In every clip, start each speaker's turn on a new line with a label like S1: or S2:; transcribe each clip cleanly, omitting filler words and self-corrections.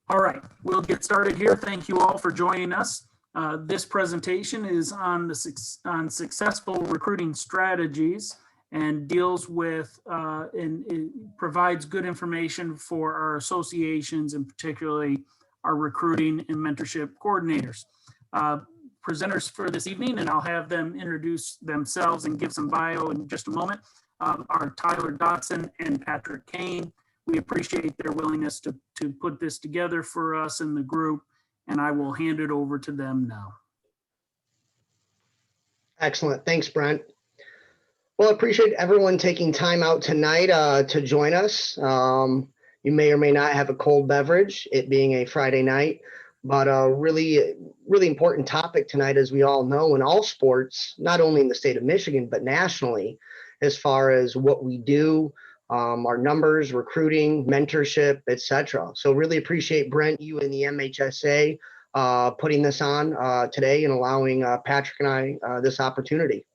S1: All right, we'll get started here. Thank you all for joining us. This presentation is on successful recruiting strategies and deals with and it provides good information for our associations and particularly our recruiting and mentorship coordinators. Presenters for this evening, and I'll have them introduce themselves and give some bio in just a moment, are Tyler Dotson and Patrick Kane. We appreciate their willingness to put this together for us in the group, and I will hand it over to them now.
S2: Excellent. Thanks, Brent. Well, I appreciate everyone taking time out tonight to join us. You may or may not have a cold beverage, it being a Friday night, but a really important topic tonight, as we all know, in all sports, not only in the state of Michigan, but nationally, as far as what we do, our numbers, recruiting, mentorship, etc. So really appreciate, Brent, you and the MHSA putting this on today and allowing Patrick and I this opportunity.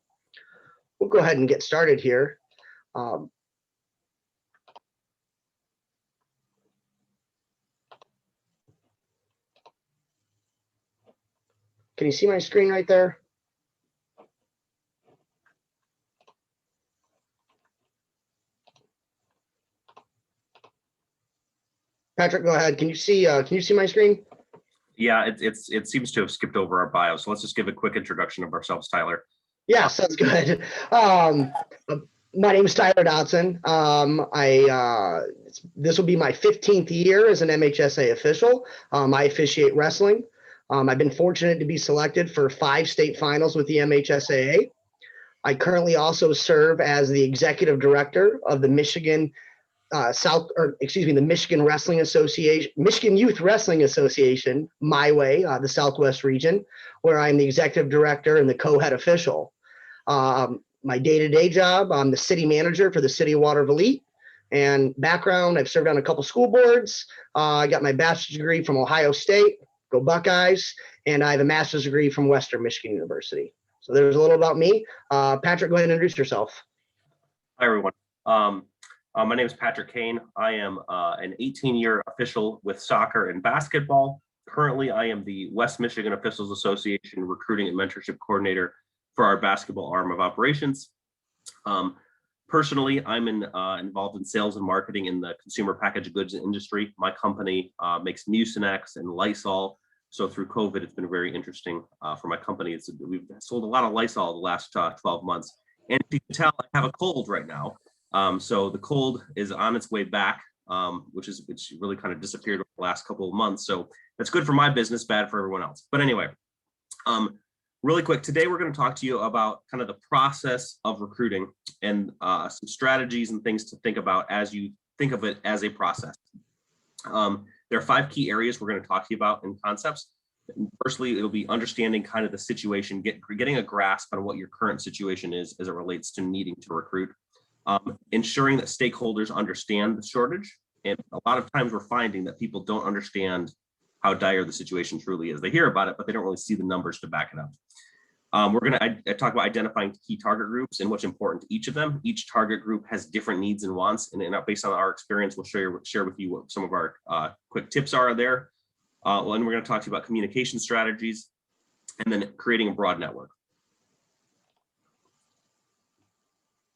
S2: We'll go ahead and get started here. Can you see my screen right there? Patrick, go ahead. Can you see my screen?
S3: Yeah, it seems to have skipped over our bio. So let's just give a quick introduction of ourselves, Tyler.
S2: Yeah, sounds good. My name is Tyler Dotson. This will be my 15th year as an MHSA official. I officiate wrestling. I've been fortunate to be selected for 5 state finals with the MHSAA. I currently also serve as the executive director of the Michigan Michigan Wrestling Association, Michigan Youth Wrestling Association, my way, the Southwest region, where I'm the executive director and the co-head official. My day-to-day job, I'm the city manager for the city of Waterville Elite. And background, I've served on a couple school boards. I got my bachelor's degree from Ohio State, go Buckeyes, and I have a master's degree from Western Michigan University. So there's a little about me. Patrick, go ahead and introduce yourself.
S3: Hi, everyone. My name is Patrick Kane. I am an 18-year official with soccer and basketball. Currently, I am the West Michigan Officials Association recruiting and mentorship coordinator for our basketball arm of operations. Personally, I'm involved in sales and marketing in the consumer packaged goods industry. My company makes Mucinex and Lysol. So through COVID, it's been very interesting for my company. We've sold a lot of Lysol the last 12 months. And if you can tell, I have a cold right now. So the cold is on its way back, it's really kind of disappeared over the last couple of months. So that's good for my business, bad for everyone else. But anyway, really quick, today we're going to talk to you about kind of the process of recruiting and some strategies and things to think about as you think of it as a process. There are 5 key areas we're going to talk to you about in concepts. Firstly, it'll be understanding kind of the situation, getting a grasp on what your current situation is as it relates to needing to recruit. Ensuring that stakeholders understand the shortage. And a lot of times we're finding that people don't understand how dire the situation truly is. They hear about it, but they don't really see the numbers to back it up. We're going to talk about identifying key target groups and what's important to each of them. Each target group has different needs and wants, and based on our experience, we'll share with you what some of our quick tips are there. And we're going to talk to you about communication strategies and then creating a broad network.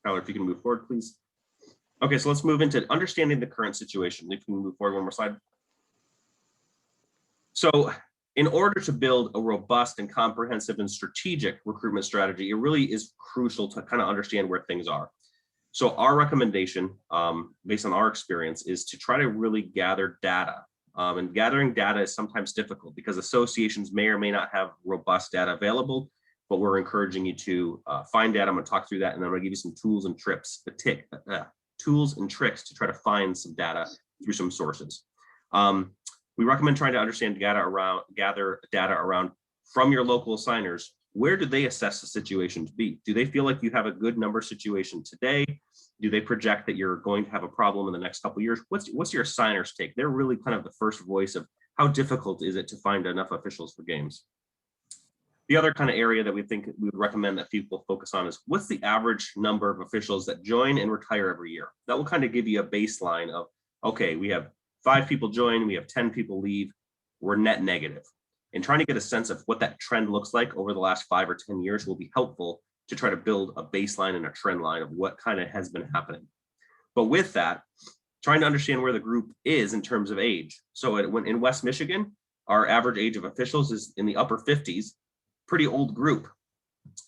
S3: Tyler, if you can move forward, please. Okay, so let's move into understanding the current situation. If you can move forward one more slide. So in order to build a robust and comprehensive and strategic recruitment strategy, it really is crucial to kind of understand where things are. So our recommendation, based on our experience, is to try to really gather data. And gathering data is sometimes difficult because associations may or may not have robust data available, but we're encouraging you to find data. I'm going to talk through that, and then I'm going to give you some tools and tricks to try to find some data through some sources. We recommend trying to understand gather data around from your local assigners. Where do they assess the situation to be? Do they feel like you have a good number situation today? Do they project that you're going to have a problem in the next couple of years? What's your assigners take? They're really kind of the first voice of how difficult is it to find enough officials for games. The other kind of area that we think we would recommend that people focus on is what's the average number of officials that join and retire every year? That will kind of give you a baseline of, okay, we have 5 people join, we have 10 people leave, we're net negative. And trying to get a sense of what that trend looks like over the last 5 or 10 years will be helpful to try to build a baseline and a trend line of what kind of has been happening. But with that, trying to understand where the group is in terms of age. So in West Michigan, our average age of officials is in the upper 50s, pretty old group.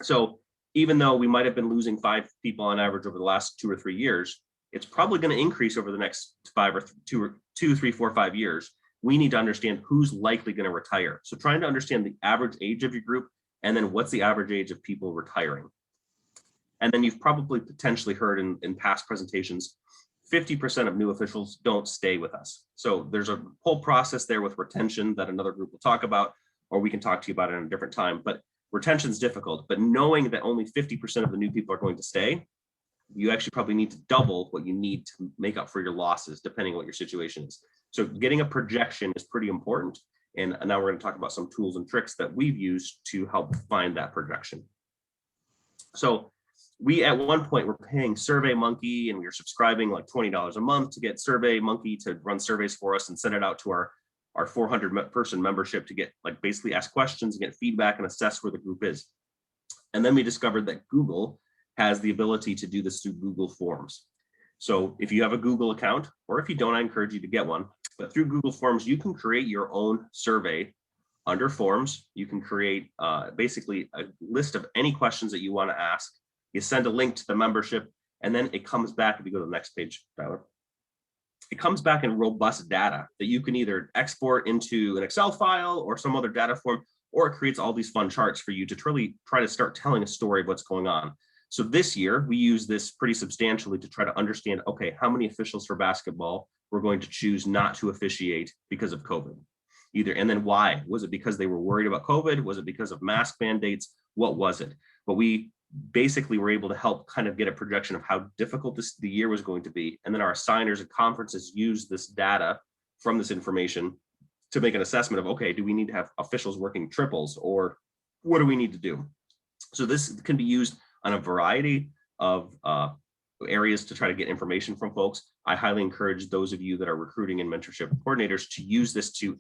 S3: So even though we might have been losing 5 people on average over the last 2 or 3 years, it's probably going to increase over the next 2, 3, 4, 5 years. We need to understand who's likely going to retire. So trying to understand the average age of your group, and then what's the average age of people retiring. And then you've probably potentially heard in past presentations, 50% of new officials don't stay with us. So there's a whole process there with retention that another group will talk about, or we can talk to you about it at a different time. But retention is difficult, but knowing that only 50% of the new people are going to stay, you actually probably need to double what you need to make up for your losses, depending on what your situation is. So getting a projection is pretty important. And now we're going to talk about some tools and tricks that we've used to help find that projection. So we, at one point, were paying SurveyMonkey, and we were subscribing like $20 a month to get SurveyMonkey to run surveys for us and send it out to our 400 person membership to get, like, basically ask questions and get feedback and assess where the group is. And then we discovered that Google has the ability to do this through Google Forms. So if you have a Google account, or if you don't, I encourage you to get one. But through Google Forms, you can create your own survey under Forms. You can create basically a list of any questions that you want to ask. You send a link to the membership, and then it comes back. If you go to the next page, Tyler, it comes back in robust data that you can either export into an Excel file or some other data form, or it creates all these fun charts for you to truly try to start telling a story of what's going on. So this year, we use this pretty substantially to try to understand, okay, how many officials for basketball we're going to choose not to officiate because of COVID. And then why? Was it because they were worried about COVID? Was it because of mask mandates? What was it? But we basically were able to help kind of get a projection of how difficult the year was going to be. And then our assigners and conferences use this data from this information to make an assessment of, okay, do we need to have officials working triples, or what do we need to do? So this can be used on a variety of areas to try to get information from folks. I highly encourage those of you that are recruiting and mentorship coordinators to use this to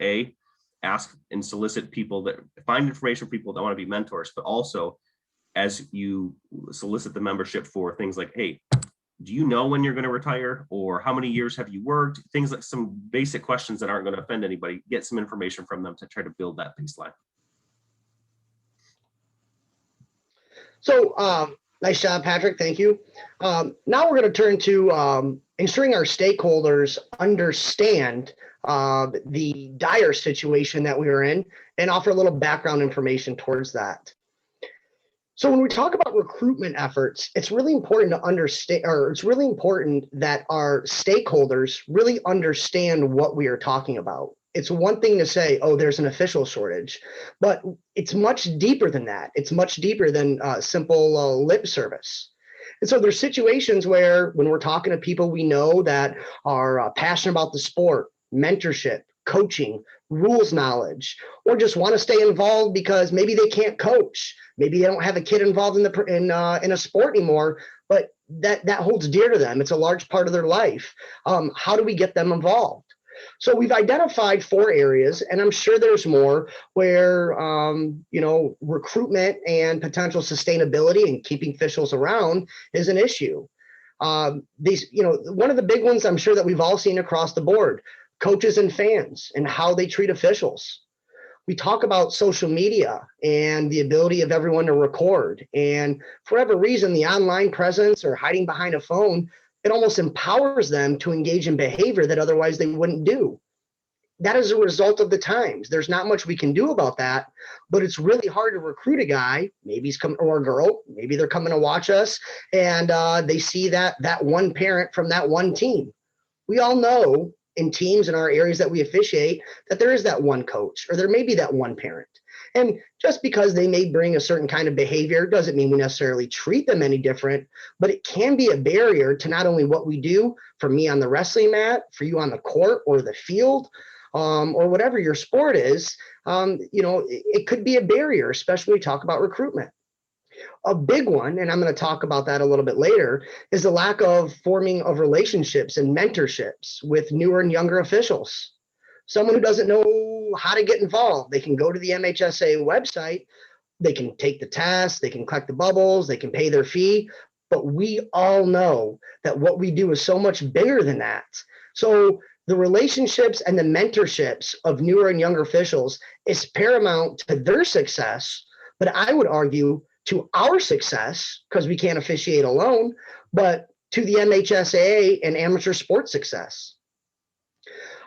S3: ask and solicit people, that find information from people that want to be mentors, but also as you solicit the membership for things like, hey, do you know when you're going to retire, or how many years have you worked? Things like some basic questions that aren't going to offend anybody. Get some information from them to try to build that baseline.
S2: So nice job, Patrick. Thank you. Now we're going to turn to ensuring our stakeholders understand the dire situation that we are in, and offer a little background information towards that. So when we talk about recruitment efforts, it's really important to understand, or it's really important that our stakeholders really understand what we are talking about. It's one thing to say, oh, there's an official shortage, but it's much deeper than that. It's much deeper than simple lip service. And so there's situations where, when we're talking to people we know that are passionate about the sport, mentorship, coaching, rules knowledge, or just want to stay involved because maybe they can't coach, maybe they don't have a kid involved in a sport anymore, but that holds dear to them. It's a large part of their life. How do we get them involved? So we've identified 4 areas, and I'm sure there's more, where recruitment and potential sustainability and keeping officials around is an issue. One of the big ones I'm sure that we've all seen across the board: coaches and fans and how they treat officials. We talk about social media and the ability of everyone to record, and for whatever reason, the online presence or hiding behind a phone, it almost empowers them to engage in behavior that otherwise they wouldn't do. That is a result of the times. There's not much we can do about that, but it's really hard to recruit a guy, maybe he's coming, or a girl, maybe they're coming to watch us, and they see that one parent from that one team. We all know in teams in our areas that we officiate that there is that one coach, or there may be that one parent. And just because they may bring a certain kind of behavior doesn't mean we necessarily treat them any different, but it can be a barrier to not only what we do, for me on the wrestling mat, for you on the court or the field, or whatever your sport is. It could be a barrier, especially when we talk about recruitment. A big one, and I'm going to talk about that a little bit later, is the lack of forming of relationships and mentorships with newer and younger officials. Someone who doesn't know how to get involved, they can go to the MHSA website, they can take the test, they can collect the bubbles, they can pay their fee, but we all know that what we do is so much bigger than that. So the relationships and the mentorships of newer and younger officials is paramount to their success, but I would argue to our success, because we can't officiate alone, but to the MHSAA and amateur sports success.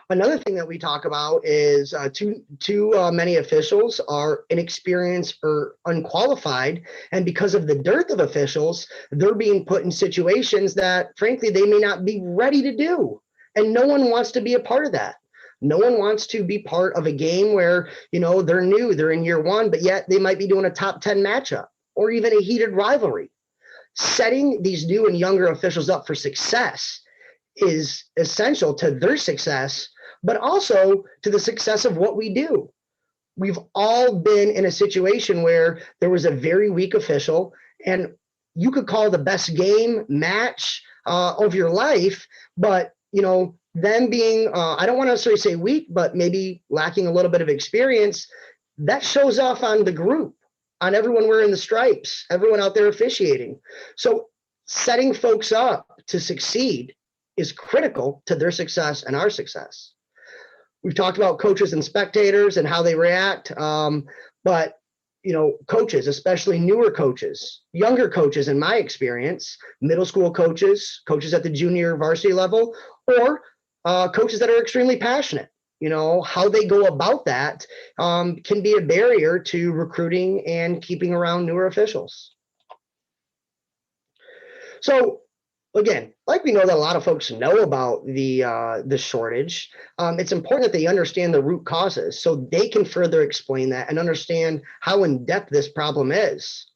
S2: Another thing that we talk about is too many officials are inexperienced or unqualified, and because of the dearth of officials, they're being put in situations that, frankly, they may not be ready to do, and no one wants to be a part of that. No one wants to be part of a game where, they're new, they're in year one, but yet they might be doing a top 10 matchup or even a heated rivalry. Setting these new and younger officials up for success is essential to their success, but also to the success of what we do. We've all been in a situation where there was a very weak official, and you could call the best game match of your life, but them being, I don't want to necessarily say weak, but maybe lacking a little bit of experience, that shows off on the group, on everyone wearing the stripes, everyone out there officiating. So setting folks up to succeed is critical to their success and our success. We've talked about coaches and spectators and how they react, but coaches, especially newer coaches, younger coaches, in my experience, middle school coaches, coaches at the junior varsity level, or coaches that are extremely passionate. How they go about that can be a barrier to recruiting and keeping around newer officials. So again, like we know that a lot of folks know about the shortage, it's important that they understand the root causes so they can further explain that and understand how in depth this problem is.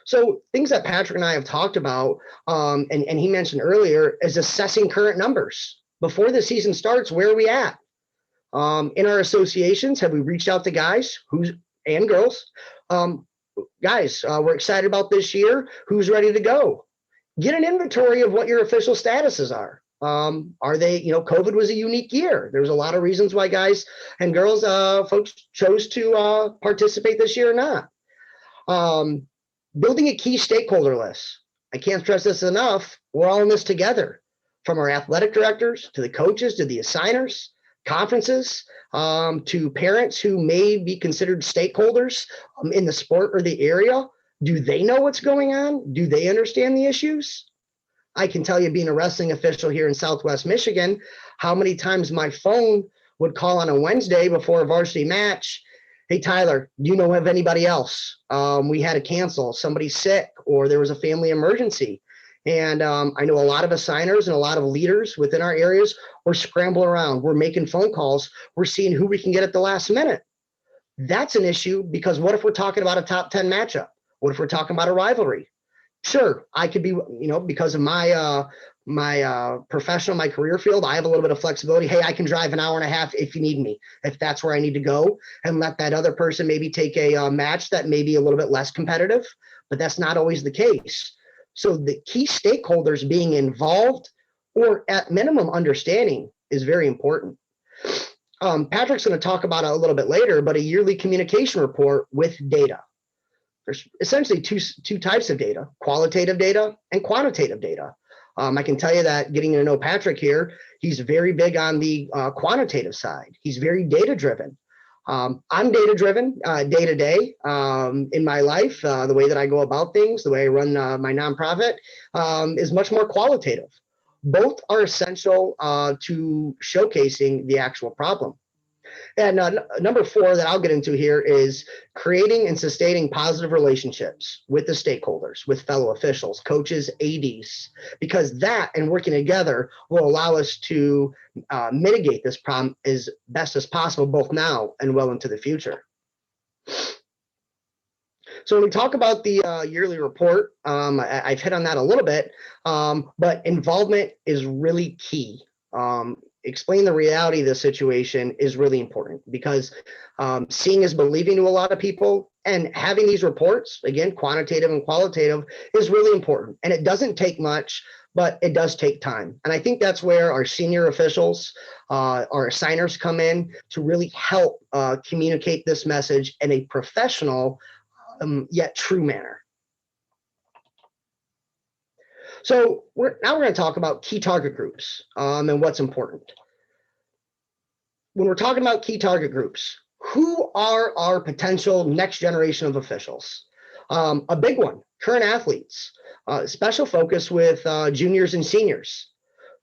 S2: So things that Patrick and I have talked about, and he mentioned earlier, is assessing current numbers. Before the season starts, where are we at? In our associations, have we reached out to guys and girls? Guys, we're excited about this year. Who's ready to go? Get an inventory of what your official statuses are. Are they, COVID was a unique year. There's a lot of reasons why guys and girls, folks chose to participate this year or not. Building a key stakeholder list. I can't stress this enough. We're all in this together, from our athletic directors to the coaches to the assigners, conferences, to parents who may be considered stakeholders in the sport or the area. Do they know what's going on? Do they understand the issues? I can tell you, being a wrestling official here in Southwest Michigan, how many times my phone would call on a Wednesday before a varsity match. Hey, Tyler, do you know of anybody else? We had to cancel, somebody's sick, or there was a family emergency. And I know a lot of assigners and a lot of leaders within our areas, we're scrambling around. We're making phone calls. We're seeing who we can get at the last minute. That's an issue, because what if we're talking about a top 10 matchup? What if we're talking about a rivalry? Sure, I could be, because of my professional, my career field, I have a little bit of flexibility. Hey, I can drive an hour and a half if you need me, if that's where I need to go, and let that other person maybe take a match that may be a little bit less competitive, but that's not always the case. So the key stakeholders being involved, or at minimum understanding, is very important. Patrick's going to talk about it a little bit later, but a yearly communication report with data. There's essentially two types of data: qualitative data and quantitative data. I can tell you that, getting to know Patrick here, he's very big on the quantitative side. He's very data driven. I'm data driven day to day in my life. The way that I go about things, the way I run my nonprofit is much more qualitative. Both are essential to showcasing the actual problem. And number 4 that I'll get into here is creating and sustaining positive relationships with the stakeholders, with fellow officials, coaches, ADs, because that and working together will allow us to mitigate this problem as best as possible, both now and well into the future. So when we talk about the yearly report, I've hit on that a little bit, but involvement is really key. explain the reality of the situation is really important, because seeing is believing to a lot of people, and having these reports, again, quantitative and qualitative, is really important. And it doesn't take much, but it does take time. And I think that's where our senior officials, our assigners come in to really help communicate this message in a professional yet true manner. So now we're going to talk about key target groups and what's important. When we're talking about key target groups, who are our potential next generation of officials? A big one, current athletes, special focus with juniors and seniors.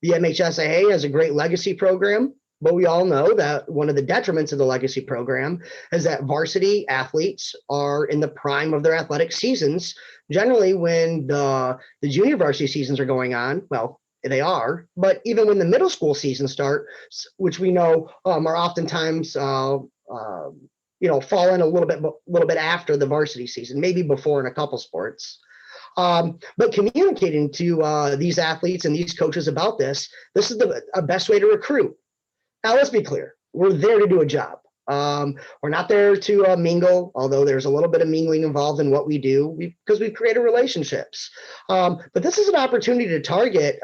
S2: The MHSAA has a great legacy program, but we all know that one of the detriments of the legacy program is that varsity athletes are in the prime of their athletic seasons. Generally, when the junior varsity seasons are going on, well, they are, but even when the middle school seasons start, which we know are oftentimes fall in a little bit after the varsity season, maybe before in a couple sports. But communicating to these athletes and these coaches about this is the best way to recruit. Now, let's be clear. We're there to do a job. We're not there to mingle, although there's a little bit of mingling involved in what we do because we've created relationships. But this is an opportunity to target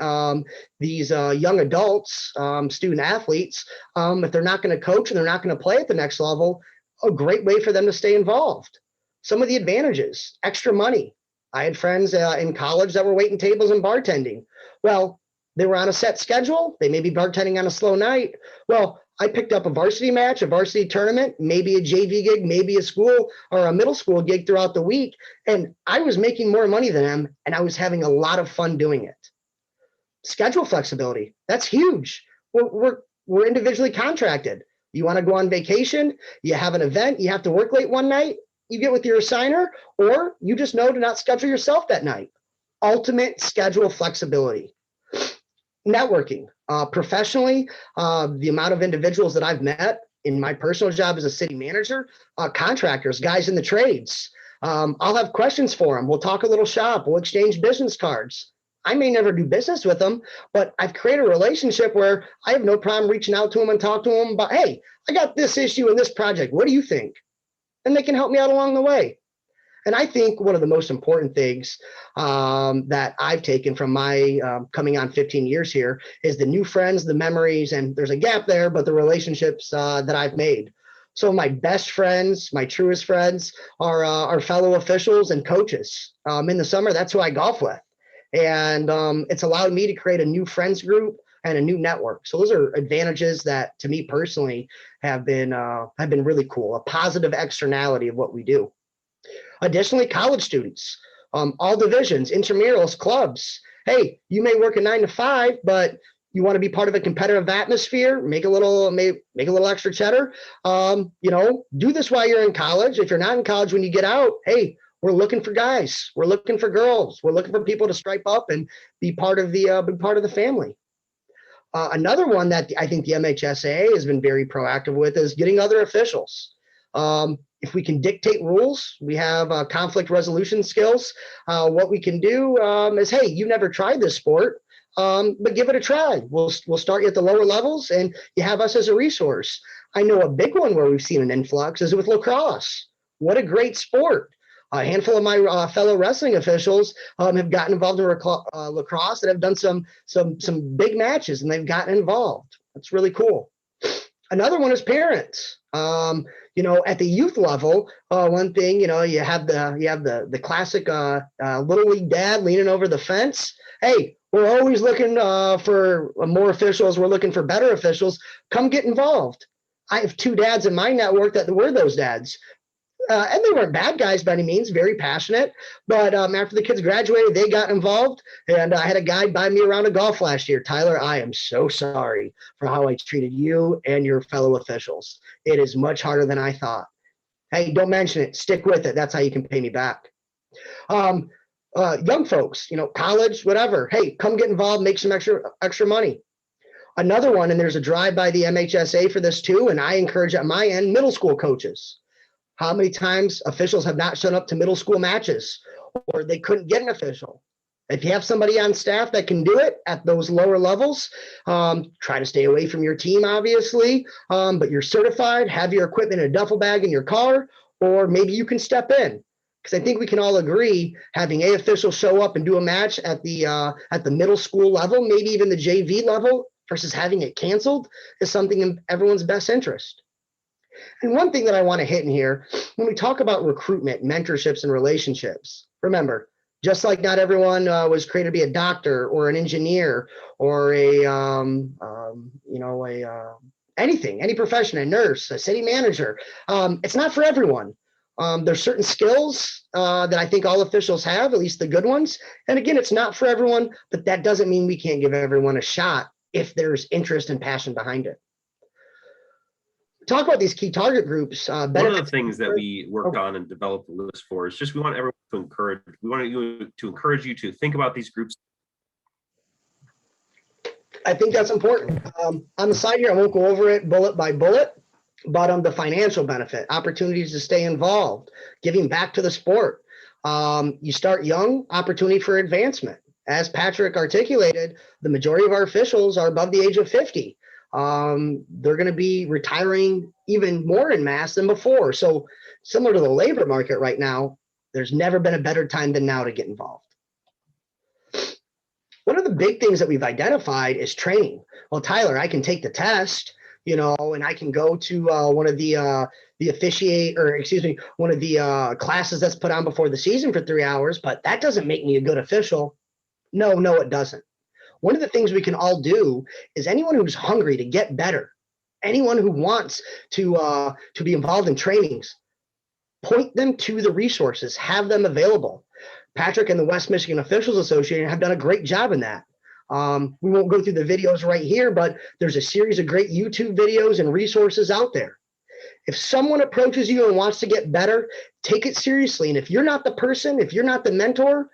S2: these young adults, student athletes. If they're not going to coach and they're not going to play at the next level, a great way for them to stay involved. Some of the advantages, extra money. I had friends in college that were waiting tables and bartending. Well, they were on a set schedule. They may be bartending on a slow night. Well, I picked up a varsity match, a varsity tournament, maybe a JV gig, maybe a school or a middle school gig throughout the week. And I was making more money than them, and I was having a lot of fun doing it. Schedule flexibility. That's huge. We're individually contracted. You want to go on vacation, you have an event, you have to work late one night, you get with your assigner, or you just know to not schedule yourself that night. Ultimate schedule flexibility. Networking. Professionally, the amount of individuals that I've met in my personal job as a city manager, contractors, guys in the trades. I'll have questions for them. We'll talk a little shop. We'll exchange business cards. I may never do business with them, but I've created a relationship where I have no problem reaching out to them and talk to them about, hey, I got this issue in this project. What do you think? And they can help me out along the way. And I think one of the most important things that I've taken from my coming on 15 years here is the new friends, the memories, and there's a gap there, but the relationships that I've made. So my best friends, my truest friends are fellow officials and coaches. In the summer, that's who I golf with. And it's allowed me to create a new friends group and a new network. So those are advantages that to me personally have been really cool, a positive externality of what we do. Additionally, college students, all divisions, intramurals, clubs. Hey, you may work a 9 to 5, but you want to be part of a competitive atmosphere, make a little extra cheddar. Do this while you're in college. If you're not in college when you get out, hey, we're looking for guys. We're looking for girls. We're looking for people to stripe up and be part of the family. Another one that I think the MHSAA has been very proactive with is getting other officials. If we can dictate rules, we have conflict resolution skills. What we can do is, hey, you never tried this sport, but give it a try. We'll start you at the lower levels, and you have us as a resource. I know a big one where we've seen an influx is with lacrosse. What a great sport. A handful of my fellow wrestling officials have gotten involved in lacrosse and have done some big matches, and they've gotten involved. That's really cool. Another one is parents. At the youth level, one thing, you have the classic little league dad leaning over the fence. Hey, we're always looking for more officials. We're looking for better officials. Come get involved. I have 2 dads in my network that were those dads. And they weren't bad guys by any means, very passionate. But after the kids graduated, they got involved. And I had a guy buy me around a golf last year. Tyler, I am so sorry for how I treated you and your fellow officials. It is much harder than I thought. Hey, don't mention it. Stick with it. That's how you can pay me back. Young folks, college, whatever. Hey, come get involved, make some extra money. Another one, and there's a drive by the MHSA for this too, and I encourage at my end, middle school coaches. How many times officials have not shown up to middle school matches or they couldn't get an official? If you have somebody on staff that can do it at those lower levels, try to stay away from your team, obviously, but you're certified, have your equipment in a duffel bag in your car, or maybe you can step in. Because I think we can all agree having a official show up and do a match at the middle school level, maybe even the JV level, versus having it canceled is something in everyone's best interest. And one thing that I want to hit in here, when we talk about recruitment, mentorships, and relationships, remember, just like not everyone was created to be a doctor or an engineer or anything, any profession, a nurse, a city manager. It's not for everyone. There's certain skills that I think all officials have, at least the good ones. And again, it's not for everyone, but that doesn't mean we can't give everyone a shot if there's interest and passion behind it. Talk about these key target groups.
S3: One of the things that we worked on and developed a list for is just we want everyone to encourage. We want to encourage you to think about these groups.
S2: I think that's important. On the side here, I won't go over it bullet by bullet, but the financial benefit, opportunities to stay involved, giving back to the sport. You start young, opportunity for advancement. As Patrick articulated, the majority of our officials are above the age of 50. They're going to be retiring even more in mass than before. So similar to the labor market right now, there's never been a better time than now to get involved. One of the big things that we've identified is training. Well, Tyler, I can take the test, and I can go to one of the classes that's put on before the season for 3 hours, but that doesn't make me a good official. No, it doesn't. One of the things we can all do is anyone who's hungry to get better, anyone who wants to be involved in trainings, point them to the resources, have them available. Patrick and the West Michigan Officials Association have done a great job in that. We won't go through the videos right here, but there's a series of great YouTube videos and resources out there. If someone approaches you and wants to get better, take it seriously. And if you're not the person, if you're not the mentor,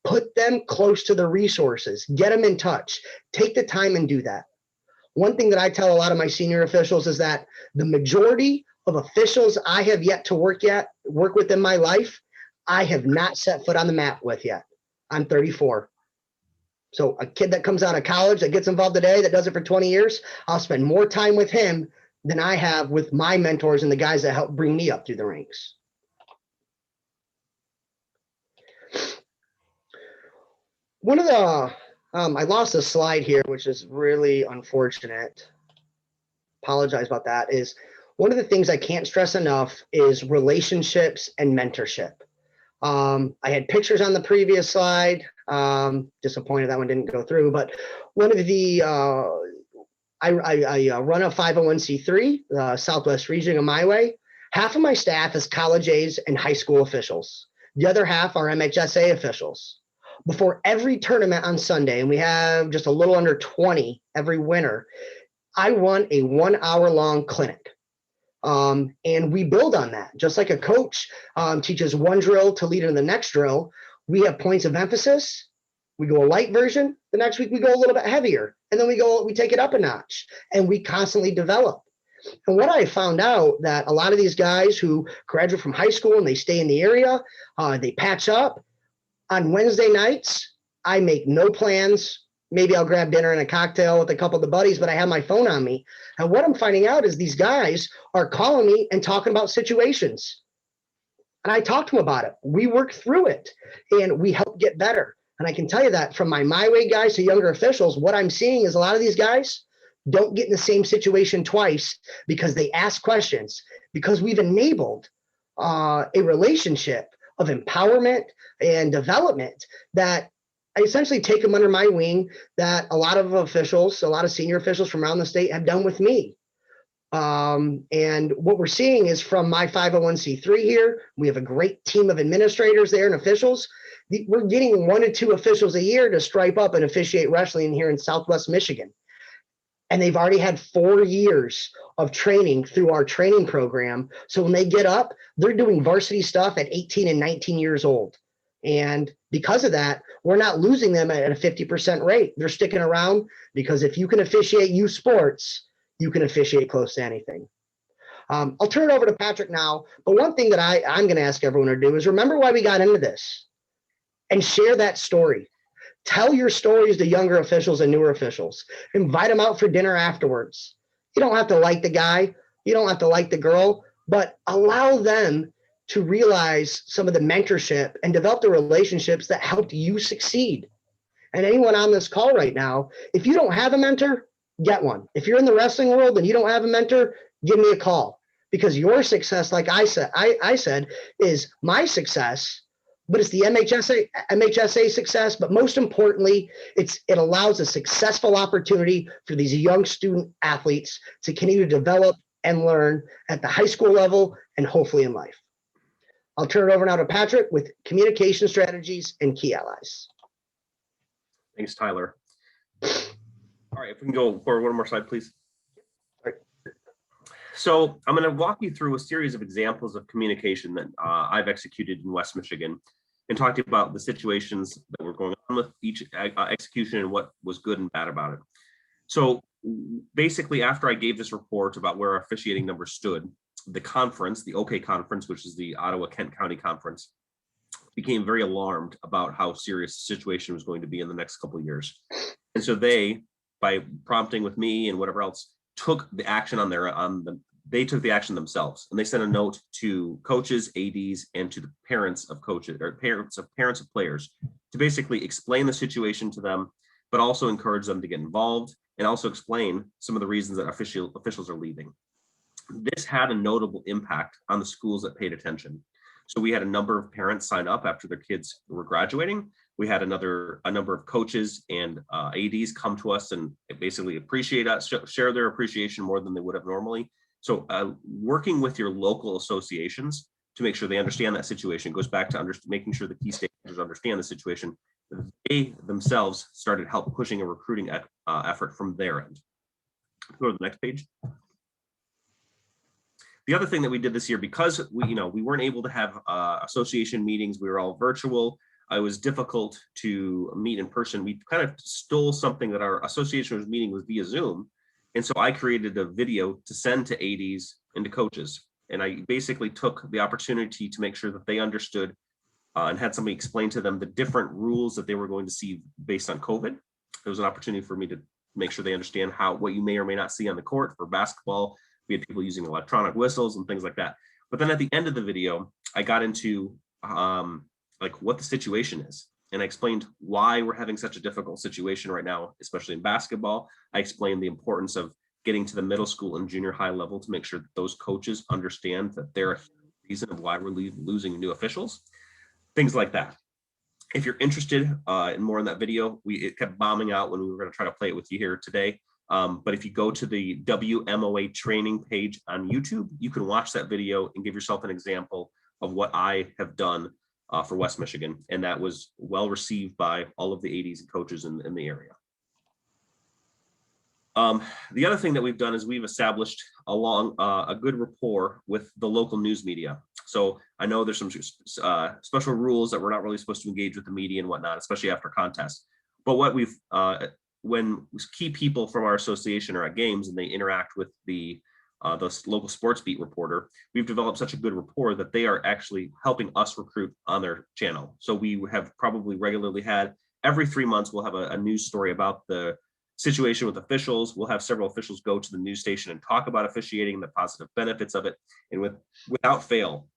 S2: put them close to the resources, get them in touch, take the time and do that. One thing that I tell a lot of my senior officials is that the majority of officials I have yet to work with in my life, I have not set foot on the mat with yet. I'm 34. So a kid that comes out of college that gets involved today, that does it for 20 years, I'll spend more time with him than I have with my mentors and the guys that helped bring me up through the ranks. One of the, I lost a slide here, which is really unfortunate. Apologize about that. Is one of the things I can't stress enough is relationships and mentorship. I had pictures on the previous slide. Disappointed that one didn't go through, but one of the, I run a 501c3, Southwest Region of my way. Half of my staff is college A's and high school officials. The other half are MHSA officials. Before every tournament on Sunday, and we have just a little under 20 every winter, I run a 1 hour long clinic. And we build on that. Just like a coach teaches one drill to lead into the next drill, we have points of emphasis. We go a light version. The next week we go a little bit heavier. And then we take it up a notch and we constantly develop. And what I found out that a lot of these guys who graduate from high school and they stay in the area, they patch up. On Wednesday nights, I make no plans. Maybe I'll grab dinner and a cocktail with a couple of the buddies, but I have my phone on me. And what I'm finding out is these guys are calling me and talking about situations. And I talk to them about it. We work through it and we help get better. And I can tell you that from my way guys to younger officials, what I'm seeing is a lot of these guys don't get in the same situation twice because they ask questions, because we've enabled a relationship of empowerment and development that I essentially take them under my wing that a lot of officials, a lot of senior officials from around the state have done with me. And what we're seeing is from my 501c3 here, we have a great team of administrators there and officials. We're getting 1 to 2 officials a year to stripe up and officiate wrestling here in Southwest Michigan. And they've already had 4 years of training through our training program. So when they get up, they're doing varsity stuff at 18 and 19 years old. And because of that, we're not losing them at a 50% rate. They're sticking around because if you can officiate youth sports, you can officiate close to anything. I'll turn it over to Patrick now. But one thing that I'm going to ask everyone to do is remember why we got into this and share that story. Tell your stories to younger officials and newer officials. Invite them out for dinner afterwards. You don't have to like the guy. You don't have to like the girl, but allow them to realize some of the mentorship and develop the relationships that helped you succeed. And anyone on this call right now, if you don't have a mentor, get one. If you're in the wrestling world and you don't have a mentor, give me a call, because your success, like I said, is my success, but it's the MHSA success. But most importantly, it allows a successful opportunity for these young student athletes to continue to develop and learn at the high school level and hopefully in life. I'll turn it over now to Patrick with communication strategies and key allies.
S3: Thanks, Tyler. All right, if we can go forward one more slide, please.
S2: Right.
S3: So I'm going to walk you through a series of examples of communication that I've executed in West Michigan, and talk to you about the situations that were going on with each execution and what was good and bad about it. So basically, after I gave this report about where our officiating numbers stood, the conference, the OK conference, which is the Ottawa-Kent County Conference, became very alarmed about how serious the situation was going to be in the next couple of years. And so they, by prompting with me and whatever else, took the action they took the action themselves, and they sent a note to coaches, ADs, and to the parents of coaches, or parents of players, to basically explain the situation to them, but also encourage them to get involved, and also explain some of the reasons that officials are leaving. This had a notable impact on the schools that paid attention. So we had a number of parents sign up after their kids were graduating. We had a number of coaches and ADs come to us and basically appreciate us, share their appreciation more than they would have normally. So working with your local associations to make sure they understand that situation goes back to making sure the key stakeholders understand the situation. They themselves started help pushing a recruiting effort from their end. Go to the next page. The other thing that we did this year, because we weren't able to have association meetings, we were all virtual. It was difficult to meet in person. We kind of stole something that our association was meeting with via Zoom. And so I created a video to send to ADs and to coaches. And I basically took the opportunity to make sure that they understood and had somebody explain to them the different rules that they were going to see based on COVID. It was an opportunity for me to make sure they understand what you may or may not see on the court. For basketball, we had people using electronic whistles and things like that. But then at the end of the video, I got into like what the situation is. And I explained why we're having such a difficult situation right now, especially in basketball. I explained the importance of getting to the middle school and junior high level to make sure that those coaches understand that they're a reason of why we're losing new officials, things like that. If you're interested in more in that video, it kept bombing out when we were going to try to play it with you here today. But if you go to the WMOA training page on YouTube, you can watch that video and give yourself an example of what I have done for West Michigan. And that was well received by all of the ADs and coaches in the area. The other thing that we've done is we've established a good rapport with the local news media. So I know there's some special rules that we're not really supposed to engage with the media and whatnot, especially after contests. But what we've, when key people from our association are at games and they interact with the local sports beat reporter, we've developed such a good rapport that they are actually helping us recruit on their channel. So we have probably regularly had, every 3 months, we'll have a news story about the situation with officials. We'll have several officials go to the news station and talk about officiating, the positive benefits of it. And without fail,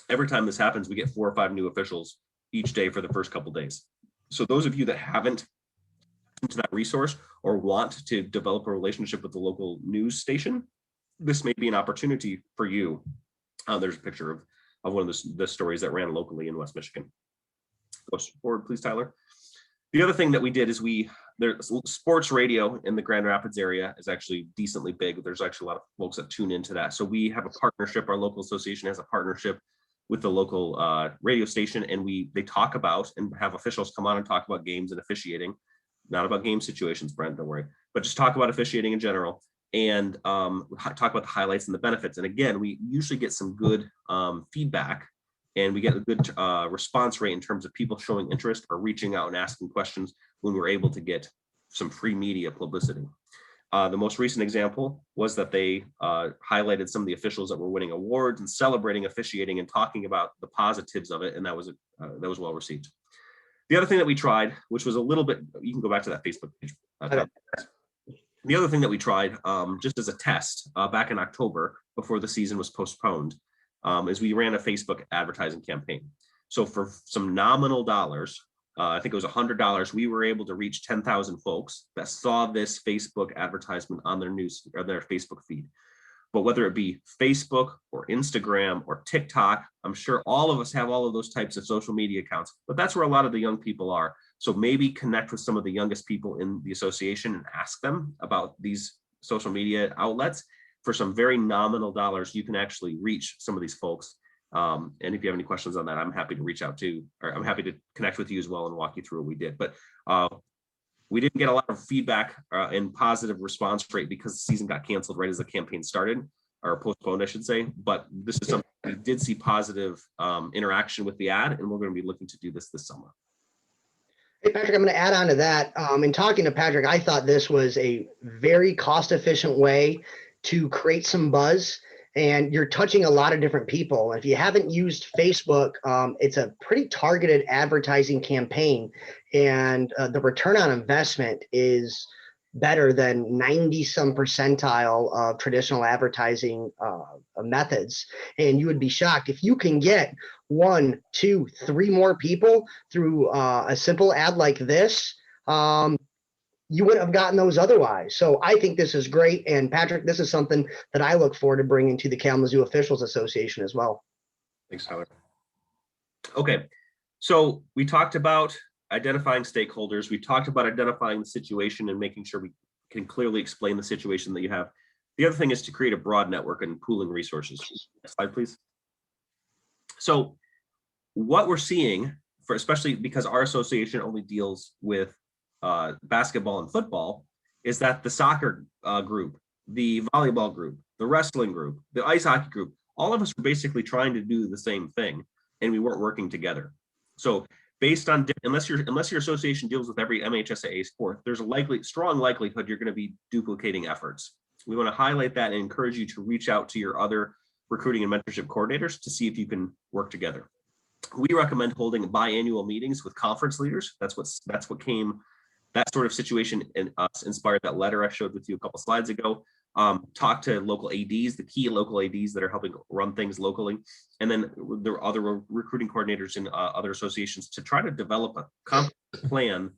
S3: every time this happens, we get 4 or 5 new officials each day for the first couple days. So those of you that haven't to that resource or want to develop a relationship with the local news station, this may be an opportunity for you. There's a picture of one of the stories that ran locally in West Michigan. Go forward, please, Tyler. The other thing that we did is there's sports radio in the Grand Rapids area is actually decently big. There's actually a lot of folks that tune into that. So we have a partnership. Our local association has a partnership with the local radio station, and they talk about and have officials come on and talk about games and officiating. Not about game situations, Brent, don't worry, but just talk about officiating in general and talk about the highlights and the benefits. And again, we usually get some good feedback, and we get a good response rate in terms of people showing interest or reaching out and asking questions when we're able to get some free media publicity. The most recent example was that they highlighted some of the officials that were winning awards and celebrating officiating and talking about the positives of it, and that was well received. The other thing that we tried, which was a little bit, you can go back to that Facebook page.
S2: Okay.
S3: The other thing that we tried, just as a test back in October, before the season was postponed, is we ran a Facebook advertising campaign. So for some nominal dollars, I think it was $100, we were able to reach 10,000 folks that saw this Facebook advertisement on their news or their Facebook feed. But whether it be Facebook or Instagram or TikTok, I'm sure all of us have all of those types of social media accounts, but that's where a lot of the young people are. So maybe connect with some of the youngest people in the association and ask them about these social media outlets. For some very nominal dollars, you can actually reach some of these folks. And if you have any questions on that, I'm happy to reach out to, or I'm happy to connect with you as well and walk you through what we did. But we didn't get a lot of feedback and positive response rate because the season got canceled right as the campaign started, or postponed, I should say. But this is something we did see positive interaction with the ad, and we're going to be looking to do this summer.
S2: Hey, Patrick, I'm going to add on to that. In talking to Patrick, I thought this was a very cost-efficient way to create some buzz, and you're touching a lot of different people. If you haven't used Facebook, it's a pretty targeted advertising campaign, and the return on investment is better than 90 some percentile of traditional advertising methods. And you would be shocked if you can get 1, 2, 3 more people through a simple ad like this. You wouldn't have gotten those otherwise. So I think this is great. And Patrick, this is something that I look forward to bringing to the Kalamazoo Officials Association as well.
S3: Thanks, Tyler. Okay, so we talked about identifying stakeholders. We talked about identifying the situation and making sure we can clearly explain the situation that you have. The other thing is to create a broad network and pooling resources. Next slide, please. So what we're seeing, for especially because our association only deals with basketball and football, is that the soccer group, the volleyball group, the wrestling group, the ice hockey group, all of us are basically trying to do the same thing, and we weren't working together. So based on, unless your association deals with every MHSAA sport, there's a strong likelihood you're going to be duplicating efforts. We want to highlight that and encourage you to reach out to your other recruiting and mentorship coordinators to see if you can work together. We recommend holding biannual meetings with conference leaders. That's what came. That sort of situation in us inspired that letter I showed with you a couple slides ago. Talk to local ADs, the key local ADs that are helping run things locally. And then there are other recruiting coordinators in other associations to try to develop a comprehensive plan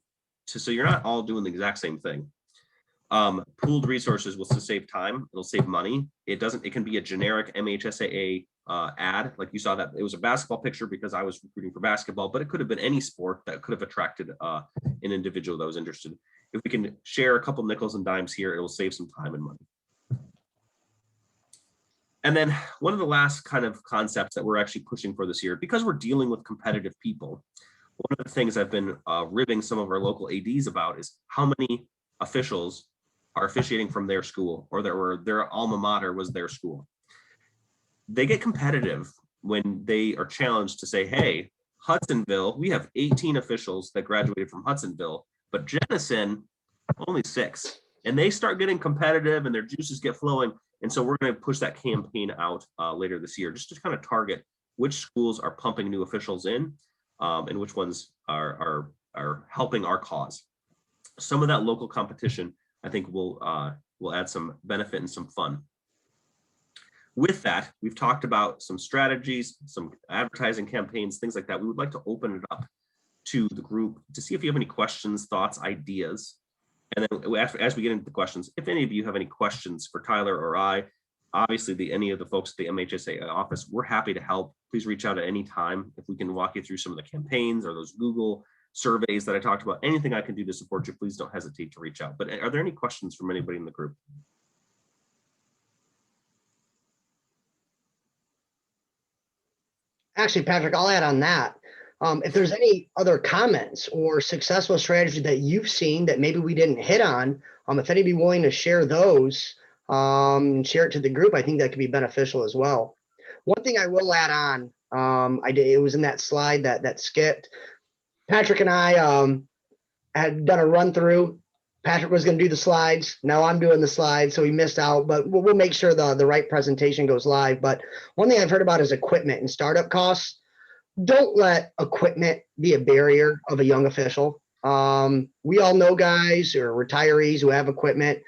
S3: so you're not all doing the exact same thing. Pooled resources will save time, it'll save money. It can be a generic MHSAA ad, like you saw that it was a basketball picture because I was recruiting for basketball, but it could have been any sport that could have attracted an individual that was interested. If we can share a couple nickels and dimes here, it will save some time and money. And then one of the last kind of concepts that we're actually pushing for this year, because we're dealing with competitive people, one of the things I've been ribbing some of our local ADs about is how many officials are officiating from their school, or their alma mater was their school. They get competitive when they are challenged to say, hey, Hudsonville, we have 18 officials that graduated from Hudsonville, but Jenison, only 6. And they start getting competitive and their juices get flowing. And so we're going to push that campaign out later this year, just to kind of target which schools are pumping new officials in and which ones are helping our cause. Some of that local competition, I think, will add some benefit and some fun. With that, we've talked about some strategies, some advertising campaigns, things like that. We would like to open it up to the group to see if you have any questions, thoughts, ideas. And then as we get into the questions, if any of you have any questions for Tyler or I, obviously any of the folks at the MHSA office, we're happy to help. Please reach out at any time if we can walk you through some of the campaigns or those Google surveys that I talked about. Anything I can do to support you, please don't hesitate to reach out. But are there any questions from anybody in the group?
S2: Actually, Patrick, I'll add on that. If there's any other comments or successful strategy that you've seen that maybe we didn't hit on, if anybody willing to share those, share it to the group, I think that could be beneficial as well. One thing I will add on, it was in that slide that skipped. Patrick and I had done a run through. Patrick was going to do the slides. Now I'm doing the slides, so he missed out, but we'll make sure the right presentation goes live. But one thing I've heard about is equipment and startup costs. don't let equipment be a barrier of a young official. We all know guys or retirees who have equipment,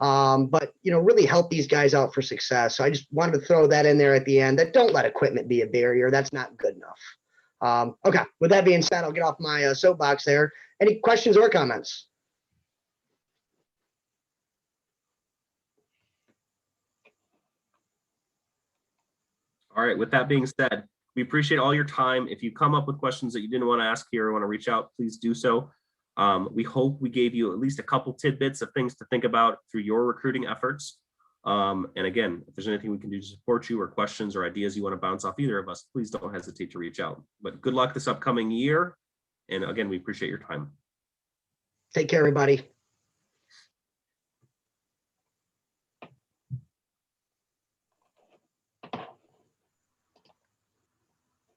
S2: but really help these guys out for success. So I just wanted to throw that in there at the end, that don't let equipment be a barrier. That's not good enough. Okay, with that being said, I'll get off my soapbox there. Any questions or comments?
S3: All right, with that being said, we appreciate all your time. If you come up with questions that you didn't want to ask here or want to reach out, please do so. We hope we gave you at least a couple tidbits of things to think about through your recruiting efforts. And again, if there's anything we can do to support you or questions or ideas you want to bounce off either of us, please don't hesitate to reach out. But good luck this upcoming year. And again, we appreciate your time.
S2: Take care, everybody.